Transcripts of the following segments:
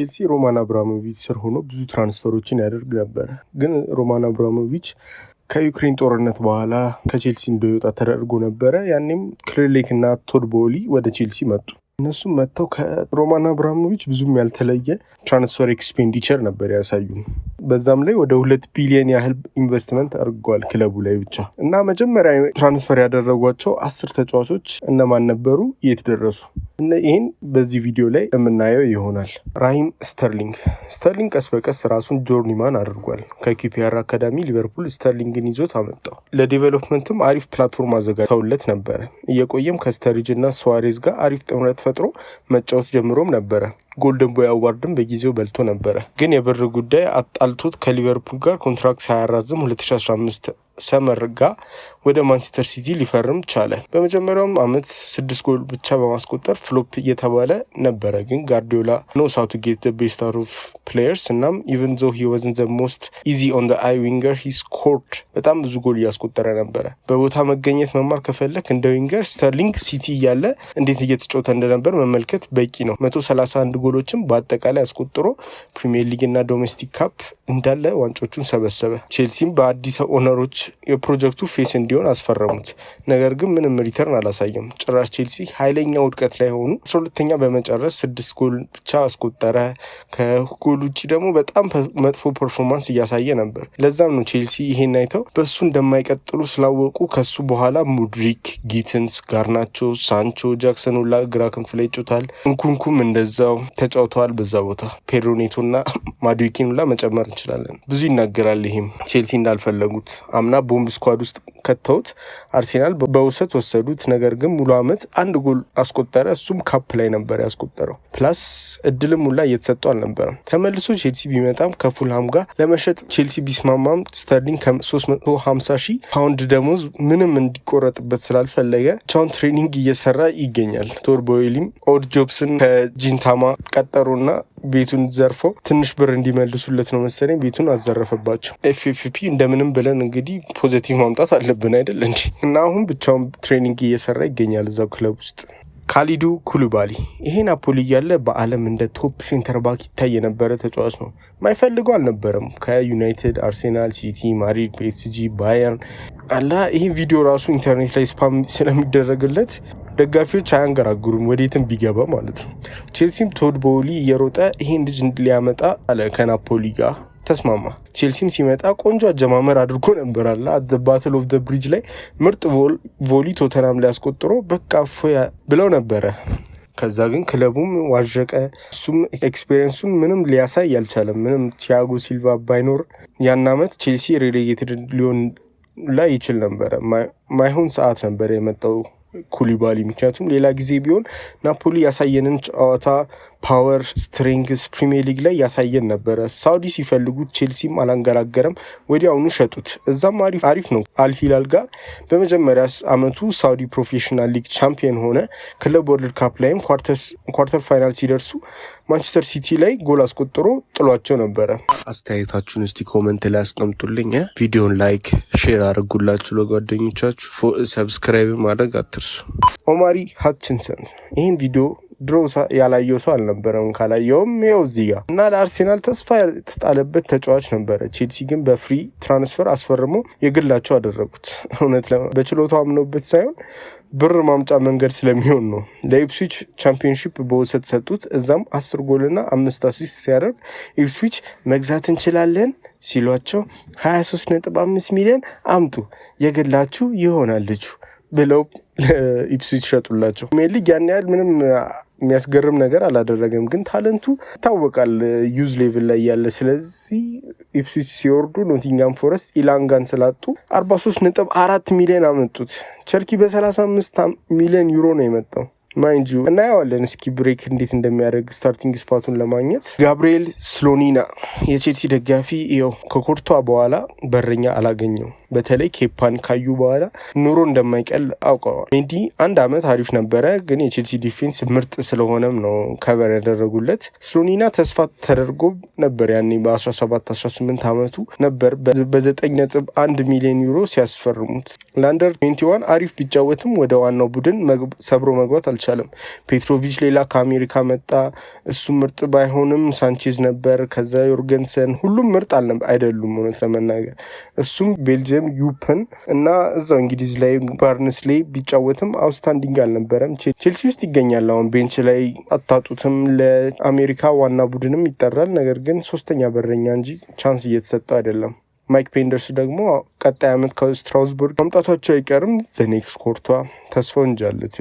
ቼልሲ ሮማን አብራሞቪች ስር ሆኖ ብዙ ትራንስፈሮችን ያደርግ ነበር። ግን ሮማን አብራሞቪች ከዩክሬን ጦርነት በኋላ ከቼልሲ እንዲወጣ ተደርጎ ነበረ። ያኔም ክሪሌክ እና ቶድ ቦሊ ወደ ቼልሲ መጡ። እነሱም መጥተው ከሮማን አብራሞቪች ብዙም ያልተለየ ትራንስፈር ኤክስፔንዲቸር ነበር ያሳዩን። በዛም ላይ ወደ 2 ቢሊዮን ያህል ኢንቨስትመንት አድርገዋል ክለቡ ላይ ብቻ። እና መጀመሪያ ትራንስፈር ያደረጓቸው 10 ተጫዋቾች እነማን ነበሩ? የት ደረሱ? ይህን በዚህ ቪዲዮ ላይ የምናየው ይሆናል። ራሂም ስተርሊንግ ቀስ በቀስ ራሱን ጆርኒማን አድርጓል። ከኪፒአር አካዳሚ ሊቨርፑል ስተርሊንግን ይዞት አመጣው። ለዴቨሎፕመንትም አሪፍ ፕላትፎርም አዘጋጅተውለት ነበረ። እየቆየም ከስተሪጅ እና ሱዋሬዝ ጋር አሪፍ ጥምረት ፈጥሮ መጫወት ጀምሮም ነበረ። ጎልደን ቦይ አዋርድም በጊዜው በልቶ ነበረ። ግን የብር ጉዳይ አጣልቶት ከሊቨርፑል ጋር ኮንትራክት ሳያራዝም 2015 ሰመር ጋር ወደ ማንቸስተር ሲቲ ሊፈርም ቻለ። በመጀመሪያውም አመት 6 ጎል ብቻ በማስቆጠር ፍሎፕ እየተባለ ነበረ። ግን ጋርዲዮላ ኖስ ሃው ቱ ጌት ዘ ቤስት አውት ኦፍ ፕሌየርስ እናም ኢቨን ዞ ሂ ዋዝንት ዘ ሞስት ኢዚ ኦን ዘ አይ ዊንገር ሂ ስኮርድ በጣም ብዙ ጎል እያስቆጠረ ነበረ። በቦታ መገኘት መማር ከፈለክ እንደ ዊንገር ስተርሊንግ ሲቲ እያለ እንዴት እየተጫወተ እንደነበር መመልከት በቂ ነው። 131 ጎሎችም በአጠቃላይ አስቆጥሮ ፕሪሚየር ሊግ እና ዶሜስቲክ ካፕ እንዳለ ዋንጮቹን ሰበሰበ። ቼልሲም በአዲስ ኦነሮች የፕሮጀክቱ ፌስ እንዲሆን አስፈረሙት። ነገር ግን ምንም ሪተርን አላሳየም። ጭራሽ ቼልሲ ኃይለኛ ውድቀት ላይ ሆኑ። 12ኛ በመጨረስ 6 ጎል ብቻ አስቆጠረ። ከጎል ውጭ ደግሞ በጣም መጥፎ ፐርፎርማንስ እያሳየ ነበር። ለዛም ነው ቼልሲ ይሄን አይተው በሱ እንደማይቀጥሉ ስላወቁ ከሱ በኋላ ሙድሪክ፣ ጊትንስ፣ ጋርናቾ፣ ሳንቾ፣ ጃክሰን ሁላ ግራ ክንፍ ላይ ይጫወታል። እንኩንኩም እንደዛው ተጫውተዋል። በዛ ቦታ ፔድሮ ኔቶና ማዱዊኪን ሁላ መጨመር እንችላለን። ብዙ ይናገራል። ይሄም ቼልሲ እንዳልፈለጉት አምና ቦምብ ስኳድ ውስጥ ከተውት አርሴናል በውሰት ወሰዱት። ነገር ግን ሙሉ አመት 1 ጎል አስቆጠረ። እሱም ካፕ ላይ ነበር ያስቆጠረው። ፕላስ እድልም ሁላ እየተሰጠው አልነበረም። ተመልሶ ቼልሲ ቢመጣም ከፉልሃም ጋር ለመሸጥ ቼልሲ ቢስማማም ስተርሊንግ ከ350,000 ፓውንድ ደሞዝ ምንም እንዲቆረጥበት ስላልፈለገ ብቻውን ትሬኒንግ እየሰራ ይገኛል። ቶድ ቦይሊም ኦድ ጆብስን ከጂንታማ ቀጠሩና ቤቱን ዘርፎ ትንሽ ብር እንዲመልሱለት ነው መሰለኝ ቤቱን አዘረፈባቸው። ኤፍኤፍፒ እንደምንም ብለን እንግዲህ ፖዚቲቭ ማምጣት አለብን አይደል እንጂ። እና አሁን ብቻውን ትሬኒንግ እየሰራ ይገኛል እዛው ክለብ ውስጥ። ካሊዱ ኩሉባሊ ይሄ ናፖሊ እያለ በዓለም እንደ ቶፕ ሴንተር ባክ ይታይ የነበረ ተጫዋች ነው። ማይፈልገው አልነበረም። ከዩናይትድ፣ አርሴናል፣ ሲቲ፣ ማድሪድ፣ ፒኤስጂ፣ ባየርን አላ ይሄ ቪዲዮ ራሱ ኢንተርኔት ላይ ስፓም ስለሚደረግለት ደጋፊዎች አያንገራግሩም ወዴትም ቢገባ ማለት ነው። ቼልሲም ቶድ ቦሊ እየሮጠ ይሄን ልጅ ሊያመጣ አለ ከናፖሊ ጋር ተስማማ። ቼልሲም ሲመጣ ቆንጆ አጀማመር አድርጎ ነበር አለ አት ባትል ኦፍ ዘ ብሪጅ ላይ ምርጥ ቮሊ ቶተናም ላይ አስቆጥሮ በቃ ፎያ ብለው ነበረ። ከዛ ግን ክለቡም ዋዠቀ። እሱም ኤክስፔሪየንሱን ምንም ሊያሳይ አልቻለም። ምንም ቲያጎ ሲልቫ ባይኖር ያን አመት ቼልሲ ሬሌጌትድ ሊሆን ላይ ይችል ነበረ። ማይሆን ሰዓት ነበረ የመጣው ኩሊባሊ። ምክንያቱም ሌላ ጊዜ ቢሆን ናፖሊ ያሳየንን ጨዋታ ፓወር፣ ስትሬንግስ ፕሪሚየር ሊግ ላይ ያሳየን ነበረ። ሳውዲ ሲፈልጉት ቼልሲም አላንገራገረም፣ ወዲያውኑ ሸጡት። እዛም አሪፍ ነው። አልሂላል ጋር በመጀመሪያ አመቱ ሳውዲ ፕሮፌሽናል ሊግ ቻምፒየን ሆነ። ክለብ ወርልድ ካፕ ላይም ኳርተር ፋይናል ሲደርሱ ማንቸስተር ሲቲ ላይ ጎል አስቆጥሮ ጥሏቸው ነበረ። አስተያየታችሁን እስቲ ኮመንት ላይ አስቀምጡልኝ። ቪዲዮን ላይክ፣ ሼር አድርጉላችሁ ለጓደኞቻችሁ። ሰብስክራይብ ማድረግ አትርሱ። ኦማሪ ሃችንሰን ይህን ቪዲዮ ድሮ ያላየው ሰው አልነበረም። ካላየውም ይኸው እዚህ ጋር እና ለአርሴናል ተስፋ የተጣለበት ተጫዋች ነበረ። ቼልሲ ግን በፍሪ ትራንስፈር አስፈርሞ የግላቸው አደረጉት። እውነት በችሎታው አምነውበት ሳይሆን ብር ማምጫ መንገድ ስለሚሆን ነው። ለኢፕስዊች ቻምፒዮንሺፕ በውሰት ሰጡት። እዛም 10 ጎልና 5 አሲስት ሲያደርግ ኢፕስዊች መግዛት እንችላለን ሲሏቸው 23.5 ሚሊዮን አምጡ የግላችሁ ይሆናል ልጁ ብለው ኢፕስዊች ሸጡላቸው። ፕሪሚየር ሊግ ያን ያህል ምንም የሚያስገርም ነገር አላደረገም፣ ግን ታለንቱ ይታወቃል ዩዝ ሌቭል ላይ ያለ። ስለዚህ ኢፕስዊች ሲወርዱ ኖቲንጋም ፎረስት ኢላንጋን ስላጡ 43.4 ሚሊዮን አመጡት። ቸርኪ በ35 ሚሊዮን ዩሮ ነው የመጣው። ማይንጁ እናየዋለን እስኪ ብሬክ እንዴት እንደሚያደርግ ስታርቲንግ ስፓቱን ለማግኘት። ጋብሪኤል ስሎኒና የቼልሲ ደጋፊ ይኸው ከኮርቷ በኋላ በረኛ አላገኘው። በተለይ ኬፓን ካዩ በኋላ ኑሮ እንደማይቀል አውቀዋል። ሜንዲ አንድ አመት አሪፍ ነበረ፣ ግን የቼልሲ ዲፌንስ ምርጥ ስለሆነም ነው ከበር ያደረጉለት። ስሎኒና ተስፋ ተደርጎ ነበር ያኔ በ17-18 አመቱ ነበር በ9.1 ሚሊዮን ዩሮ ሲያስፈርሙት። ለአንደር 21 አሪፍ ቢጫወትም ወደ ዋናው ቡድን ሰብሮ መግባት አልቻለም። ፔትሮቪች ሌላ ከአሜሪካ መጣ፣ እሱም ምርጥ ባይሆንም ሳንቼዝ ነበር፣ ከዛ ዮርገንሰን፣ ሁሉም ምርጥ አይደሉም እውነት ለመናገር። እሱም ቤልጅየም ዩፐን እና እዛው እንግሊዝ ላይ ባርንስሌ ቢጫወትም አውትስታንዲንግ አልነበረም። ቼልሲ ውስጥ ይገኛል አሁን ቤንች ላይ አታጡትም። ለአሜሪካ ዋና ቡድንም ይጠራል፣ ነገር ግን ሶስተኛ በረኛ እንጂ ቻንስ እየተሰጠው አይደለም። ማይክ ፔንደርስ ደግሞ ቀጣይ አመት ከስትራስቡርግ መምጣታቸው አይቀርም። ዘኔክስ ኮርቷ ተስፋው እንጃለት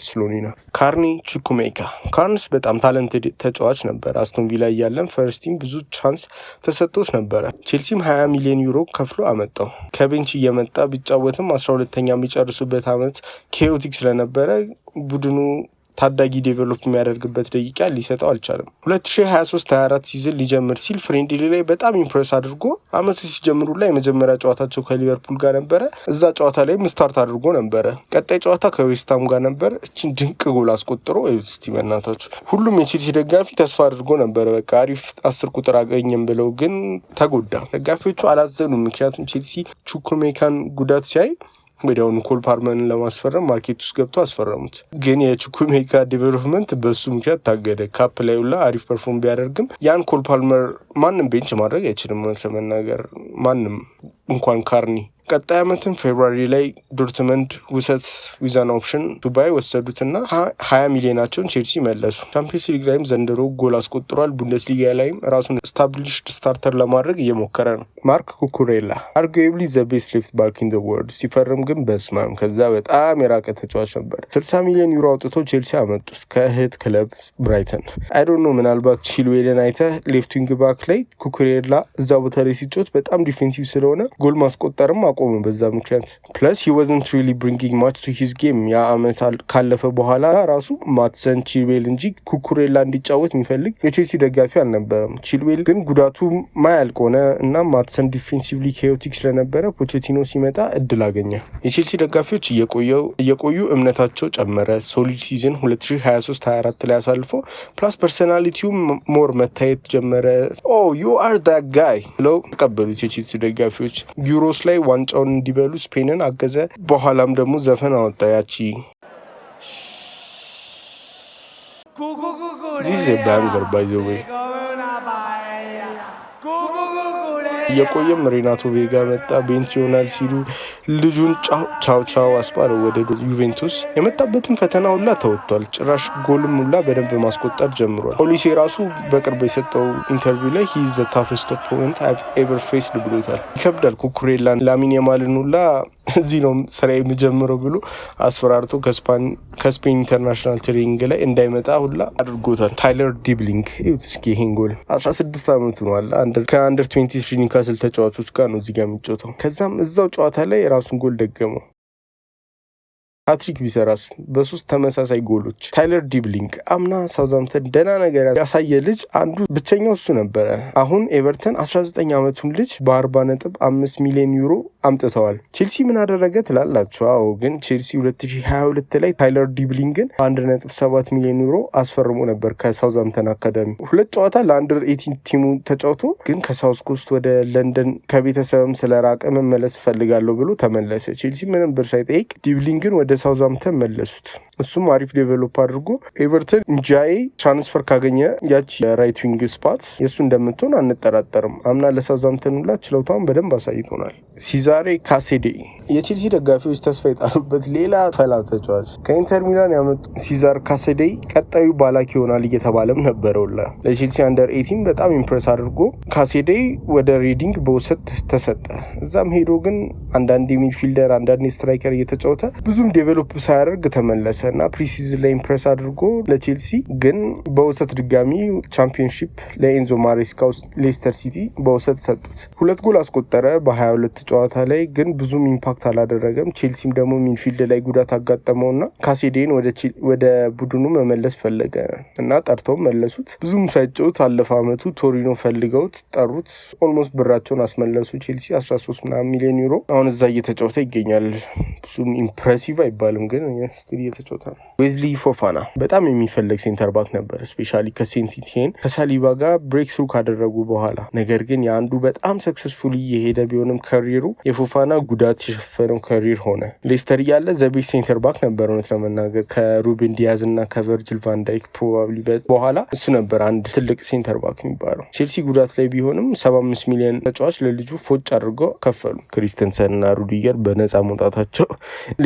ስሎኒና። ካርኒ ቹኩሜካ ካርንስ በጣም ታለንትድ ተጫዋች ነበር። አስቶን ቪላ እያለን ፈርስት ቲም ብዙ ቻንስ ተሰጥቶት ነበረ። ቼልሲም 20 ሚሊዮን ዩሮ ከፍሎ አመጣው። ከቤንች እየመጣ ቢጫወትም 12ኛ የሚጨርሱበት አመት ኬዮቲክ ስለነበረ ቡድኑ ታዳጊ ዴቨሎፕ የሚያደርግበት ደቂቃ ሊሰጠው አልቻለም። 2023-24 ሲዝን ሊጀምር ሲል ፍሬንድሊ ላይ በጣም ኢምፕሬስ አድርጎ አመቱ ሲጀምሩ ላይ የመጀመሪያ ጨዋታቸው ከሊቨርፑል ጋር ነበረ። እዛ ጨዋታ ላይም ስታርት አድርጎ ነበረ። ቀጣይ ጨዋታ ከዌስትሃም ጋር ነበር። እችን ድንቅ ጎል አስቆጥሮ እስቲ በእናታችሁ ሁሉም የቼልሲ ደጋፊ ተስፋ አድርጎ ነበረ በቃ አሪፍ 10 ቁጥር አገኘም ብለው፣ ግን ተጎዳ። ደጋፊዎቹ አላዘኑም፣ ምክንያቱም ቼልሲ ቹኩሜካን ጉዳት ሲያይ ወዲያውኑ ኮል ፓልመርን ለማስፈረም ማርኬት ውስጥ ገብቶ አስፈረሙት። ግን የቹኩሜካ ዲቨሎፕመንት በሱ ምክንያት ታገደ። ካፕ ላይ ሁላ አሪፍ ፐርፎርም ቢያደርግም ያን ኮል ፓልመር ማንም ቤንች ማድረግ አይችልም እውነት ለመናገር ማንም፣ እንኳን ካርኒ። ቀጣይ ዓመትም ፌብሩዋሪ ላይ ዶርትመንድ ውሰት ዊዛን ኦፕሽን ዱባይ ወሰዱትና 20 ሚሊዮናቸውን ቼልሲ መለሱ። ቻምፒየንስ ሊግ ላይም ዘንድሮ ጎል አስቆጥሯል። ቡንደስሊጋ ላይም ራሱን ስታብሊሽድ ስታርተር ለማድረግ እየሞከረ ነው። ማርክ ኩኩሬላ አርጉዌብሊ ዘ ቤስት ሌፍት ባክ ኢን ዘ ወርልድ ሲፈርም ግን በስማም ከዛ በጣም የራቀ ተጫዋች ነበር። 60 ሚሊዮን ዩሮ አውጥቶ ቼልሲ አመጡት ከእህት ክለብ ብራይተን። አይ ዶንት ኖ ምናልባት ቺልዌልን አይተህ ሌፍት ዊንግ ባክ ላይ ኩኩሬላ እዛ ቦታ ላይ ሲጮት በጣም ዲፌንሲቭ ስለሆነ ጎል ማስቆጠርም አቆመ በዛ ምክንያት። ፕለስ he wasn't really bringing much to his game። ያ አመት ካለፈ በኋላ ራሱ ማትሰን ቺልዌል እንጂ ኩኩሬላ እንዲጫወት የሚፈልግ የቼልሲ ደጋፊ አልነበረም። ቺልዌል ግን ጉዳቱ ማያልቅ ሆነ እና ማትሰን ዲፌንሲቭሊ ኬዮቲክ ስለነበረ ፖቼቲኖ ሲመጣ እድል አገኘ። የቼልሲ ደጋፊዎች እየቆዩ እምነታቸው ጨመረ። ሶሊድ ሲዝን 2023-24 ላይ አሳልፎ ፕላስ ፐርሶናሊቲው ሞር መታየት ጀመረ። ኦ you are that guy ብለው ተቀበሉት የቼልሲ ደጋፊዎች። ዩሮስ ላይ ዋንጫውን እንዲበሉ ስፔንን አገዘ። በኋላም ደግሞ ዘፈን አወጣ። ያቺ ዚስ ባንገር ባይ ዘ ዌይ። የቆየም ሬናቶ ቬጋ መጣ። ቤንች ይሆናል ሲሉ ልጁን ቻው አስባለው ወደ ዩቬንቱስ። የመጣበትን ፈተና ሁላ ተወጥቷል። ጭራሽ ጎልም ሁላ በደንብ ማስቆጠር ጀምሯል። ፖሊሴ ራሱ በቅርብ የሰጠው ኢንተርቪው ላይ he is the toughest opponent I've ever faced ብሎታል። ይከብዳል። ኩኩሬላን ላሚን ያማልን ሁላ እዚህ ነው ስራ የሚጀምረው ብሎ አስፈራርቶ ከስፔን ኢንተርናሽናል ትሬኒንግ ላይ እንዳይመጣ ሁላ አድርጎታል። ታይለር ዲብሊንግ ይሁት እስኪ ይሄን ጎል 16 አመቱ ነው አለ ከአንደር 23 ኒውካስል ተጫዋቾች ጋር ነው እዚህ ጋር የሚጫወተው። ከዛም እዛው ጨዋታ ላይ የራሱን ጎል ደገመው። ሃትሪክ ቢሰራስ በ3 ተመሳሳይ ጎሎች። ታይለር ዲብሊንግ አምና ሳውዛምፕተን ደህና ነገር ያሳየ ልጅ አንዱ ብቸኛው እሱ ነበረ። አሁን ኤቨርተን 19 አመቱን ልጅ በ40.5 ሚሊዮን ዩሮ አምጥተዋል። ቼልሲ ምን አደረገ ትላላችሁ? አዎ ግን ቼልሲ 2022 ላይ ታይለር ዲብሊንግን 1.7 ሚሊዮን ዩሮ አስፈርሞ ነበር ከሳውዛምፕተን አካዳሚ። 2 ጨዋታ ለአንደር 18 ቲሙ ተጫውቶ ግን ከሳውዝ ኮስት ወደ ለንደን ከቤተሰብም ስለራቀ መመለስ ፈልጋለሁ ብሎ ተመለሰ። ቼልሲ ምንም ብር ሳይጠይቅ ዲብሊንግን ወደ ሳውዛምፕተን መለሱት። እሱም አሪፍ ዴቨሎፕ አድርጎ ኤቨርተን እንጃይ ትራንስፈር ካገኘ ያቺ የራይት ዊንግ ስፓት የእሱ እንደምትሆን አንጠራጠርም። አምና ለሳውዛምፕተን ሁላ ችለውታውን በደንብ አሳይቶናል። ሲዛሬ ካሴዴ የቼልሲ ደጋፊዎች ተስፋ የጣሉበት ሌላ ፈላ ተጫዋች ከኢንተር ሚላን ያመጡ ሲዛር ካሴዴ ቀጣዩ ባላክ ይሆናል እየተባለም ነበረውላ። ለቼልሲ አንደር 18 በጣም ኢምፕሬስ አድርጎ ካሴዴ ወደ ሪዲንግ በውሰት ተሰጠ። እዛም ሄዶ ግን አንዳንድ ሚድፊልደር አንዳንድ ስትራይከር እየተጫወተ ብዙም ዴቨሎፕ ሳያደርግ ተመለሰ። እና ፕሪሲዝን ላይ ኢምፕረስ አድርጎ ለቼልሲ ግን በውሰት ድጋሚ ቻምፒዮንሺፕ ለኤንዞ ማሬስካ ሌስተር ሲቲ በውሰት ሰጡት። 2 ጎል አስቆጠረ በ22 ጨዋታ ላይ ግን ብዙም ኢምፓክት አላደረገም። ቼልሲም ደግሞ ሚንፊልድ ላይ ጉዳት አጋጠመውና ካሴዴን ወደ ቡድኑ መመለስ ፈለገ እና ጠርተው መለሱት። ብዙም ሳይጫወት አለፈ አመቱ ቶሪኖ ፈልገውት ጠሩት። ኦልሞስት ብራቸውን አስመለሱ። ቼልሲ 13 ሚሊዮን ዩሮ አሁን እዛ እየተጫወተ ይገኛል። ብዙም ኢምፕሬሲቭ አይባልም ግን ስቲል እየተጫወተ ነው። ዌዝሊ ፎፋና በጣም የሚፈለግ ሴንተር ባክ ነበር፣ ስፔሻሊ ከሴንት ኢቲየን ከሳሊባ ጋር ብሬክ ስሩ ካደረጉ በኋላ። ነገር ግን የአንዱ በጣም ሰክሰስፉሊ የሄደ ቢሆንም ከሪሩ የፎፋና ጉዳት የሸፈነው ከሪር ሆነ። ሌስተር እያለ ዘቤስ ሴንተር ባክ ነበር እውነት ለመናገር ከሩቤን ዲያዝ እና ከቨርጅል ቫንዳይክ ፕሮባብሊ በኋላ እሱ ነበር አንድ ትልቅ ሴንተር ባክ የሚባለው። ቼልሲ ጉዳት ላይ ቢሆንም 75 ሚሊዮን ተጫዋች ለልጁ ፎጭ አድርገው ከፈሉ። ክሪስተንሰን እና ሩዲገር በነፃ መውጣታቸው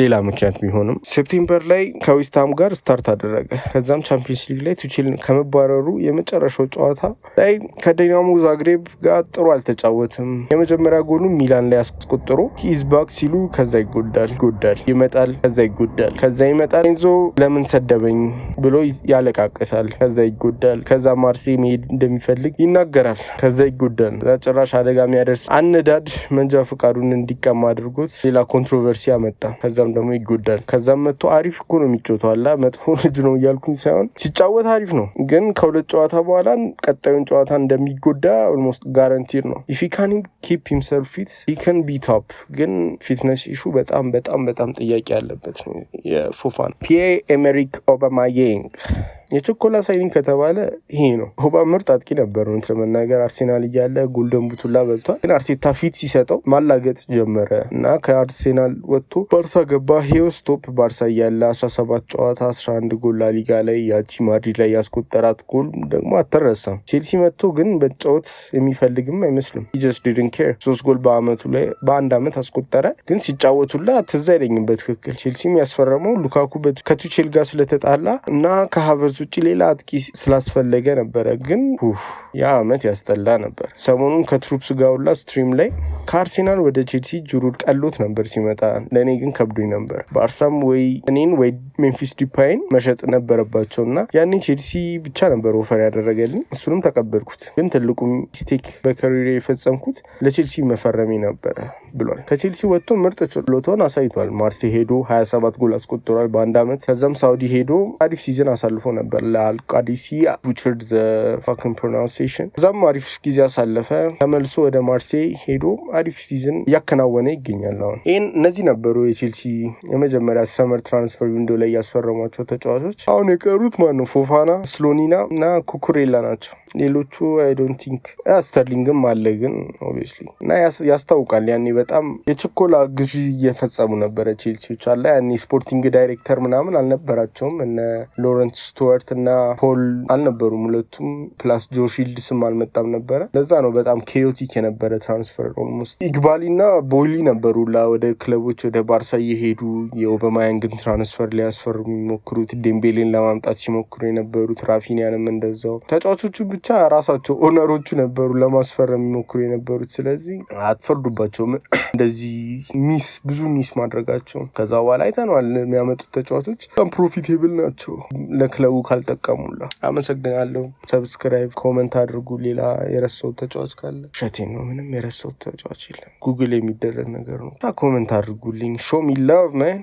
ሌላ ምክንያት ቢሆንም ሴፕቴምበር ላይ ከዌስትሃም ጋር ስታርት አደረገ። ከዛም ቻምፒየንስ ሊግ ላይ ቱቼል ከመባረሩ የመጨረሻው ጨዋታ ላይ ከዲናሞ ዛግሬብ ጋር ጥሩ አልተጫወትም። የመጀመሪያ ጎሉ ሚላን ላይ አስቆጥሮ ሂዝ ባክ ሲሉ ከዛ ይጎዳል፣ ይመጣል፣ ከዛ ይጎዳል፣ ከዛ ይመጣል። ኤንዞ ለምን ሰደበኝ ብሎ ያለቃቅሳል፣ ከዛ ይጎዳል። ከዛ ማርሴይ መሄድ እንደሚፈልግ ይናገራል፣ ከዛ ይጎዳል። ጭራሽ አደጋ የሚያደርስ አነዳድ መንጃ ፈቃዱን እንዲቀማ አድርጎት ሌላ ኮንትሮቨርሲ አመጣ። ከዛም ደግሞ ይጎዳል። ከዛም መጥቶ አሪፍ እኮ ነው የሚጫወተው አላ መጥፎ ልጅ ነው እያልኩኝ ሳይሆን ሲጫወት አሪፍ ነው፣ ግን ከሁለት ጨዋታ በኋላ ቀጣዩን ጨዋታ እንደሚጎዳ ኦልሞስት ጋራንቲድ ነው። ኢፍ ሂ ካን ኪፕ ሂምሰልፍ ፊት ሂ ካን ቢ ቶፕ። ግን ፊትነስ ኢሹ በጣም ጥያቄ ያለበት ነው የፎፋና። ፒየር ኤሜሪክ ኦባማየንግ የቾኮላ ሳይኒንግ ከተባለ ይሄ ነው። ኦባ ምርጥ አጥቂ ነበር ነው ለመናገር። አርሴናል እያለ ጎልደን ቡቱላ በልቷል። ግን አርቴታ ፊት ሲሰጠው ማላገጥ ጀመረ እና ከአርሴናል ወጥቶ ባርሳ ገባ። ሄውስ ቶፕ ባርሳ እያለ 17 ጨዋታ 11 ጎል ላሊጋ ላይ ያቺ ማድሪድ ላይ ያስቆጠራት ጎል ደግሞ አትረሳም። ቼልሲ መጥቶ ግን በጫወት የሚፈልግም አይመስልም። he just didn't care 3 ጎል በአንድ አመት አስቆጠረ። ግን ሲጫወቱላ ትዝ አይለኝም በትክክል። ቼልሲም ያስፈረመው ሉካኩ ከቱቼል ጋር ስለተጣላ እና ከሀቨርዝ ውጭ ሌላ አጥቂ ስላስፈለገ ነበረ። ግን ያ አመት ያስጠላ ነበር። ሰሞኑን ከትሩፕስ ጋውላ ስትሪም ላይ ከአርሴናል ወደ ቼልሲ ጁሩድ ቀሎት ነበር ሲመጣ፣ ለእኔ ግን ከብዶኝ ነበር። በአርሳም ወይ እኔን ወይ ሜምፊስ ዲፓይን መሸጥ ነበረባቸው እና ያኔ ቼልሲ ብቻ ነበር ኦፈር ያደረገልኝ፣ እሱንም ተቀበልኩት። ግን ትልቁ ሚስቴክ በከሪሬ የፈጸምኩት ለቼልሲ መፈረሜ ነበረ ብሏል። ከቼልሲ ወጥቶ ምርጥ ችሎታውን አሳይቷል። ማርሴይ ሄዶ 27 ጎል አስቆጥሯል በአንድ አመት። ከዛም ሳውዲ ሄዶ አሪፍ ሲዝን አሳልፎ ነበር ለአልቃዲሲያ ቡቸርድ ዘ ፋክን ፕሮናንሴሽን። ከዛም አሪፍ ጊዜ አሳለፈ። ተመልሶ ወደ ማርሴይ ሄዶ አሪፍ ሲዝን እያከናወነ ይገኛል። አሁን እነዚህ ነበሩ የቼልሲ የመጀመሪያ ሰመር ትራንስፈር ዊንዶ ላይ ያስፈረሟቸው ተጫዋቾች። አሁን የቀሩት ማነው? ፎፋና፣ ስሎኒና እና ኩኩሬላ ናቸው። ሌሎቹ አይ ዶንት ቲንክ ስተርሊንግም አለ ግን ኦብቪየስሊ እና ያስታውቃል። ያኔ በጣም የችኮላ ግዢ እየፈጸሙ ነበረ ቼልሲዎች አለ። ያኔ ስፖርቲንግ ዳይሬክተር ምናምን አልነበራቸውም። እነ ሎረንት ስቱዋርት እና ፖል አልነበሩም ሁለቱም። ፕላስ ጆ ሺልድስም አልመጣም ነበረ። ለዛ ነው በጣም ኬዮቲክ የነበረ ትራንስፈር። ኦልሞስት ኢግባሊ እና ቦይሊ ነበሩላ ወደ ክለቦች ወደ ባርሳ እየሄዱ የኦባማያንግን ትራንስፈር ሊያስፈርሙ የሚሞክሩት፣ ዴምቤሌን ለማምጣት ሲሞክሩ የነበሩት፣ ራፊኒያንም እንደዛው። ተጫዋቾቹ ብቻ ራሳቸው ኦነሮቹ ነበሩ ለማስፈረም የሚሞክሩ የነበሩት። ስለዚህ አትፈርዱባቸውም እንደዚህ ብዙ ሚስ ማድረጋቸው። ከዛ በኋላ አይተነዋል። የሚያመጡት ተጫዋቾች በጣም ፕሮፊቴብል ናቸው ለክለቡ ካልጠቀሙላ። አመሰግናለሁ። ሰብስክራይብ፣ ኮመንት አድርጉ። ሌላ የረሳሁት ተጫዋች ካለ ሸቴን ነው። ምንም የረሳሁት ተጫዋች የለም። ጉግል የሚደረግ ነገር ነው። ኮመንት አድርጉልኝ። ሾው ሚ ላቭ ማን